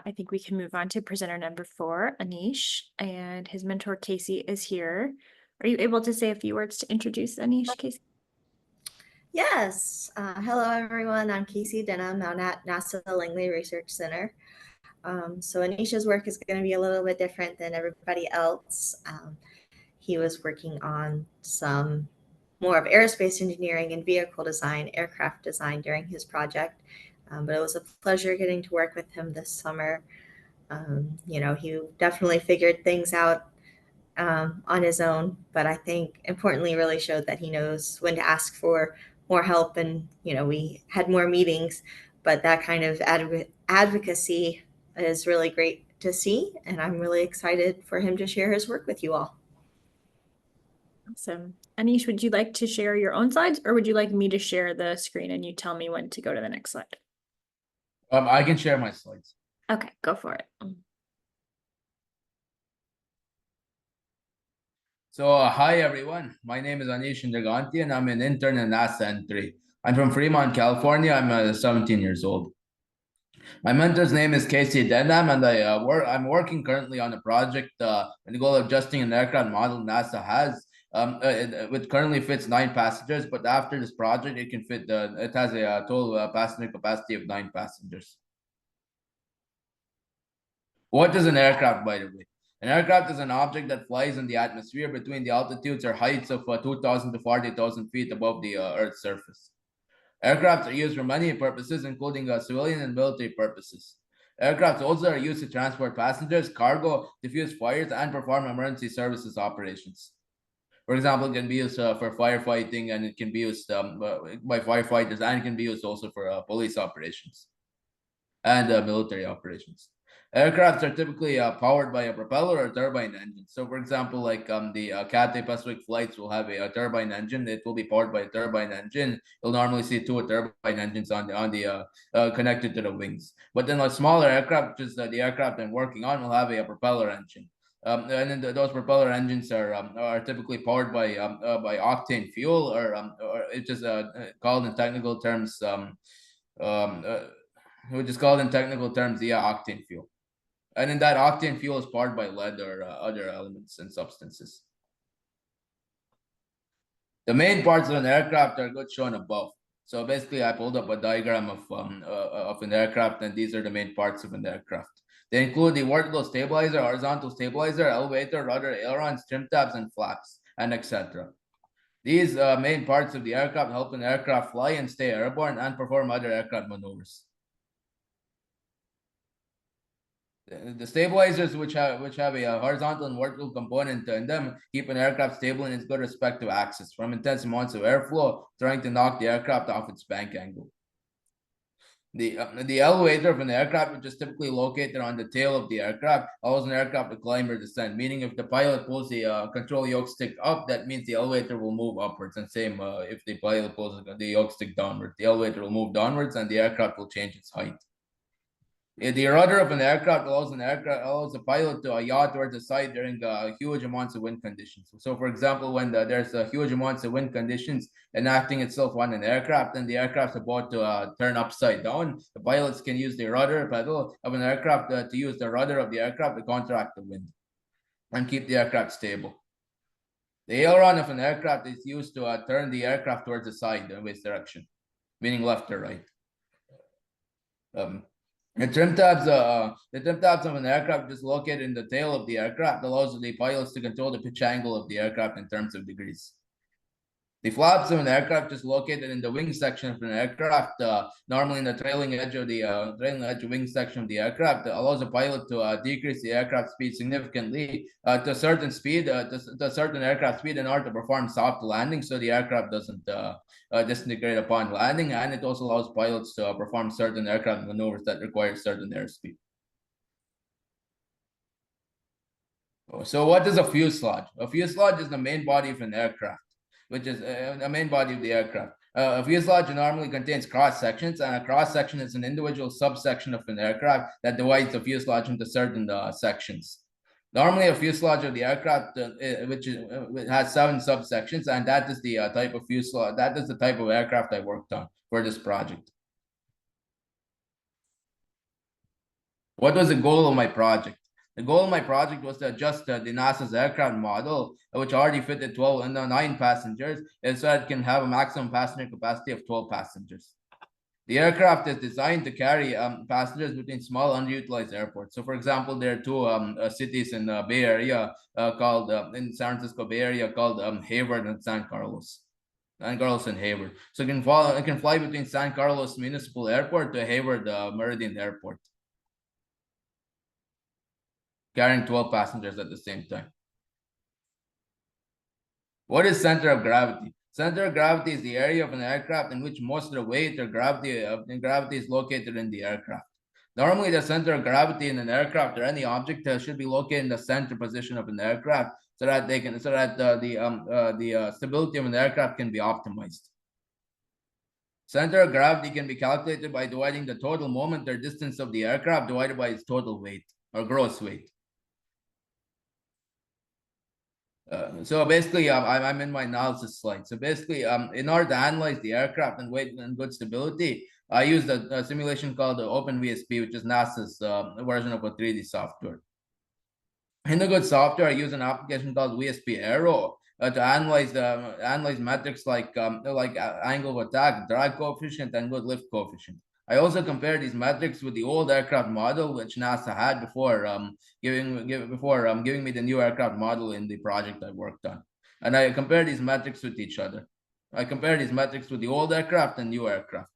I think we can move on to presenter number 4, Anish, and his mentor Casey is here. Are you able to say a few words to introduce Anish, Casey? Yes. Hello, everyone. I'm Casey Denham. I'm at NASA Langley Research Center. So Anish's work is going to be a little bit different than everybody else. He was working on some more of aerospace engineering and vehicle design, aircraft design during his project. But it was a pleasure getting to work with him this summer. He definitely figured things out on his own, but I think importantly really showed that he knows when to ask for more help. And, we had more meetings, but that kind of advocacy is really great to see. And I'm really excited for him to share his work with you all. Awesome. Anish, would you like to share your own slides, or would you like me to share the screen and you tell me when to go to the next slide? I can share my slides. Okay, go for it. So hi everyone, my name is Anish N3 and I'm an intern at NASA N3. I'm from Fremont, California. I'm 17 years old. My mentor's name is Casey Denham, and I'm working currently on a project with the goal of adjusting an aircraft model NASA has, which currently fits 9 passengers. But after this project, it can fit. It has a total passenger capacity of 9 passengers. What is an aircraft, by the way? An aircraft is an object that flies in the atmosphere between the altitudes or heights of 2,000 to 40,000 feet above the Earth's surface. Aircrafts are used for many purposes, including civilian and military purposes. Aircrafts also are used to transport passengers, cargo, diffuse fires, and perform emergency services operations. For example, it can be used for firefighting, and it can be used by firefighters, and it can be used also for police operations and military operations. Aircrafts are typically powered by a propeller or turbine engine. So, for example, like the Cathay Pacific flights will have a turbine engine. It will be powered by a turbine engine. You'll normally see 2 turbine engines on the connected to the wings. But then a smaller aircraft, which is the aircraft I'm working on, will have a propeller engine. And then those propeller engines are typically powered by octane fuel, or it's just called in technical terms which is called in technical terms, octane fuel. And then that octane fuel is powered by lead or other elements and substances. The main parts of an aircraft are shown above. So basically, I pulled up a diagram of an aircraft, and these are the main parts of an aircraft. They include the vertical stabilizer, horizontal stabilizer, elevator, rudder, ailerons, trim tabs, and flaps, and etc. These main parts of the aircraft help an aircraft fly and stay airborne and perform other aircraft maneuvers. The stabilizers, which have a horizontal and vertical component in them, keep an aircraft stable in its good respective axis from intense amounts of airflow trying to knock the aircraft off its bank angle. The elevator of an aircraft, which is typically located on the tail of the aircraft, allows an aircraft to climb or descend. Meaning, if the pilot pulls the control yoke stick up, that means the elevator will move upwards. And same if the pilot pulls the yoke stick downward, the elevator will move downwards, and the aircraft will change its height. The rudder of an aircraft allows the pilot to yaw towards the side during huge amounts of wind conditions. So, for example, when there's huge amounts of wind conditions enacting itself on an aircraft, and the aircraft's about to turn upside down, the pilots can use the rudder pedal of an aircraft to use the rudder of the aircraft to counteract the wind and keep the aircraft stable. The aileron of an aircraft is used to turn the aircraft towards the side in its direction, meaning left or right. The trim tabs of an aircraft is located in the tail of the aircraft, allows the pilots to control the pitch angle of the aircraft in terms of degrees. The flaps of an aircraft is located in the wing section of an aircraft, normally in the trailing edge wing section of the aircraft. Allows the pilot to decrease the aircraft speed significantly to a certain speed, to a certain aircraft speed in order to perform soft landing, so the aircraft doesn't disintegrate upon landing. And it also allows pilots to perform certain aircraft maneuvers that require certain airspeed. So what is a fuselage? A fuselage is the main body of an aircraft, which is the main body of the aircraft. A fuselage normally contains cross sections, and a cross section is an individual subsection of an aircraft that divides the fuselage into certain sections. Normally, a fuselage of the aircraft, it has 7 subsections, and that is the type of fuselage. That is the type of aircraft I worked on for this project. What was the goal of my project? The goal of my project was to adjust the NASA's aircraft model, which already fitted 12 and 9 passengers, and so it can have a maximum passenger capacity of 12 passengers. The aircraft is designed to carry passengers between small underutilized airports. So, for example, there are two cities in the Bay Area called in San Francisco Bay Area called Hayward and San Carlos. San Carlos and Hayward. So it can fly between San Carlos Municipal Airport to Hayward Meridian Airport, carrying 12 passengers at the same time. What is center of gravity? Center of gravity is the area of an aircraft in which most of the weight or gravity is located in the aircraft. Normally, the center of gravity in an aircraft or any object should be located in the center position of an aircraft, so that the stability of an aircraft can be optimized. Center of gravity can be calculated by dividing the total moment or distance of the aircraft divided by its total weight or gross weight. So basically, I'm in my analysis slide. So basically, in order to analyze the aircraft and weight and good stability, I used a simulation called the OpenVSP, which is NASA's version of a 3D software. In the good software, I use an application called VSP Aero to analyze metrics like angle of attack, drag coefficient, and good lift coefficient. I also compare these metrics with the old aircraft model, which NASA had before giving me the new aircraft model in the project I worked on. And I compare these metrics with each other. I compare these metrics with the old aircraft and new aircraft.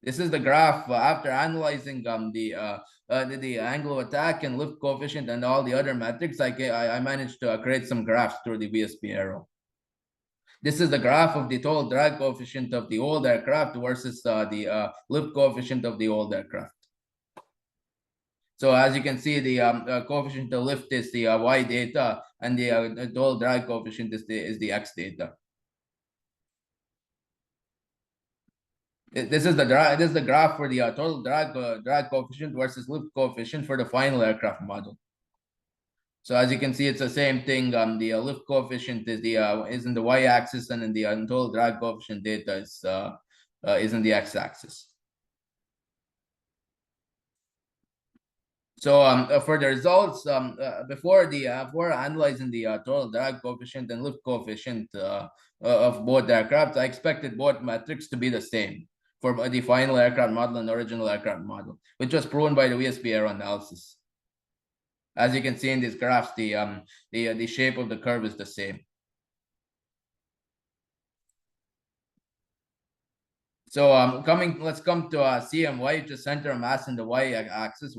This is the graph after analyzing the angle of attack and lift coefficient and all the other metrics. I managed to create some graphs through the VSP Aero. This is the graph of the total drag coefficient of the old aircraft versus the lift coefficient of the old aircraft. So as you can see, the coefficient of lift is the y data, and the total drag coefficient is the x data. This is the graph for the total drag coefficient versus lift coefficient for the final aircraft model. So as you can see, it's the same thing. The lift coefficient is in the y-axis, and in the total drag coefficient data is in the x-axis. So for the results, before analyzing the total drag coefficient and lift coefficient of both aircraft, I expected both metrics to be the same for the final aircraft model and the original aircraft model, which was proven by the VSP Aero analysis. As you can see in these graphs, the shape of the curve is the same. So let's come to CMY, which is center of mass in the y-axis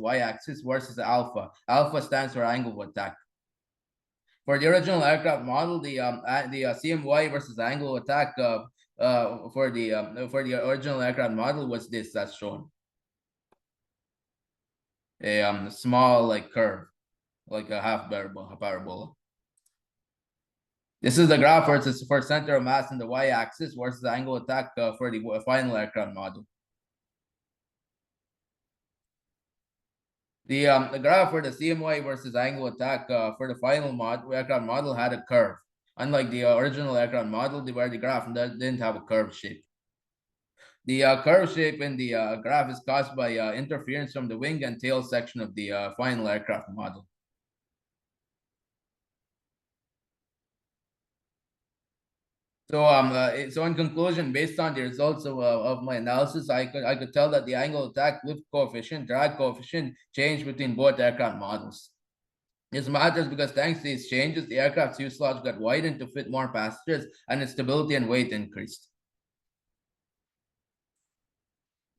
versus alpha. Alpha stands for angle of attack. For the original aircraft model, the CMY versus angle of attack for the original aircraft model was this, as shown. A small like curve, like a half parabola. This is the graph for center of mass in the y-axis versus the angle of attack for the final aircraft model. The graph for the CMY versus angle of attack for the final aircraft model had a curve, unlike the original aircraft model where the graph didn't have a curved shape. The curved shape in the graph is caused by interference from the wing and tail section of the final aircraft model. So in conclusion, based on the results of my analysis, I could tell that the angle of attack, lift coefficient, drag coefficient changed between both aircraft models. This matters because thanks to these changes, the aircraft's fuselage got widened to fit more passengers, and its stability and weight increased.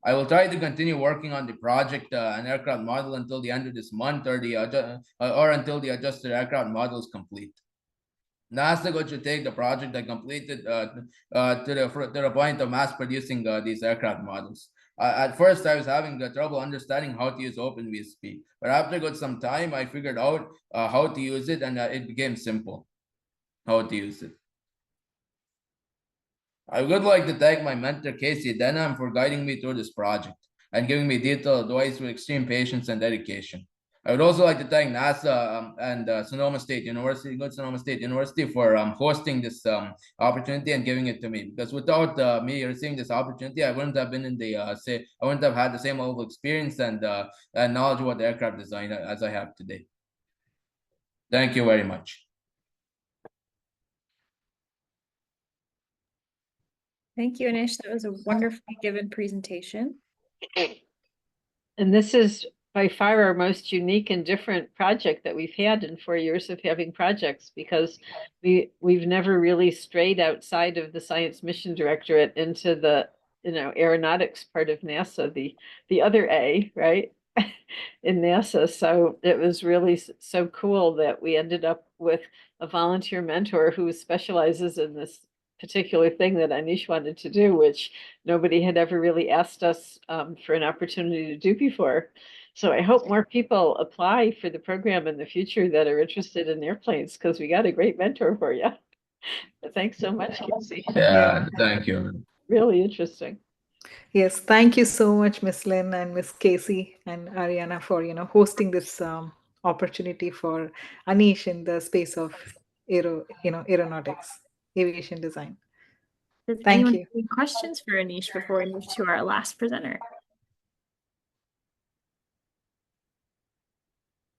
I will try to continue working on the project and aircraft model until the end of this month, or until the adjusted aircraft model is complete. NASA should take the project I completed to the point of mass producing these aircraft models. At first, I was having trouble understanding how to use OpenVSP, but after some time, I figured out how to use it, and it became simple how to use it. I would like to thank my mentor, Casey Denham, for guiding me through this project and giving me detailed advice with extreme patience and dedication. I would also like to thank NASA and Sonoma State University, good Sonoma State University, for hosting this opportunity and giving it to me. Because without me receiving this opportunity, I wouldn't have been in the I wouldn't have had the same level of experience and knowledge about aircraft design as I have today. Thank you very much. Thank you, Anish. That was a wonderfully given presentation. And this is by far our most unique and different project that we've had in 4 years of having projects, because we've never really strayed outside of the Science Mission Directorate into the aeronautics part of NASA, the other A, right? In NASA. So it was really so cool that we ended up with a volunteer mentor who specializes in this particular thing that Anish wanted to do, which nobody had ever really asked us for an opportunity to do before. So I hope more people apply for the program in the future that are interested in airplanes, because we got a great mentor for you. But thanks so much, Casey. Yeah, thank you. Really interesting. Yes, thank you so much, Miss Lynn and Miss Casey and Ariana, for hosting this opportunity for Anish in the space of aeronautics, aviation design. Does Thank anyone you. have any questions for Anish before we move to our last presenter?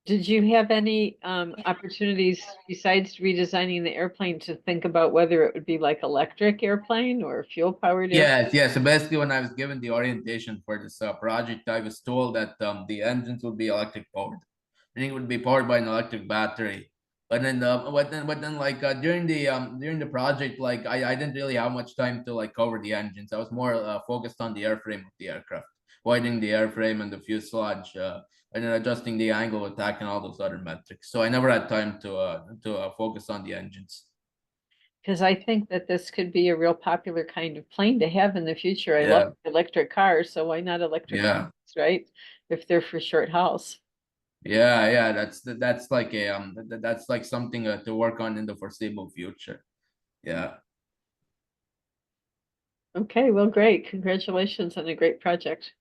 Did you have any opportunities besides redesigning the airplane to think about whether it would be like electric airplane or fuel powered airplane? Yes. So basically, when I was given the orientation for this project, I was told that the engines would be electric powered. I think it would be powered by an electric battery. But then, like during the project, like I didn't really have much time to like cover the engines. I was more focused on the airframe of the aircraft, widening the airframe and the fuselage, and then adjusting the angle of attack and all those other metrics. So I never had time to focus on the engines. Because I think that this could be a real popular kind of plane to have in the future. I Yeah. love electric cars, so why not electric Yeah. planes, right? If they're for short hauls. Yeah, that's like a that's like something to work on in the foreseeable future. Yeah. Okay, well, great. Congratulations on a great project.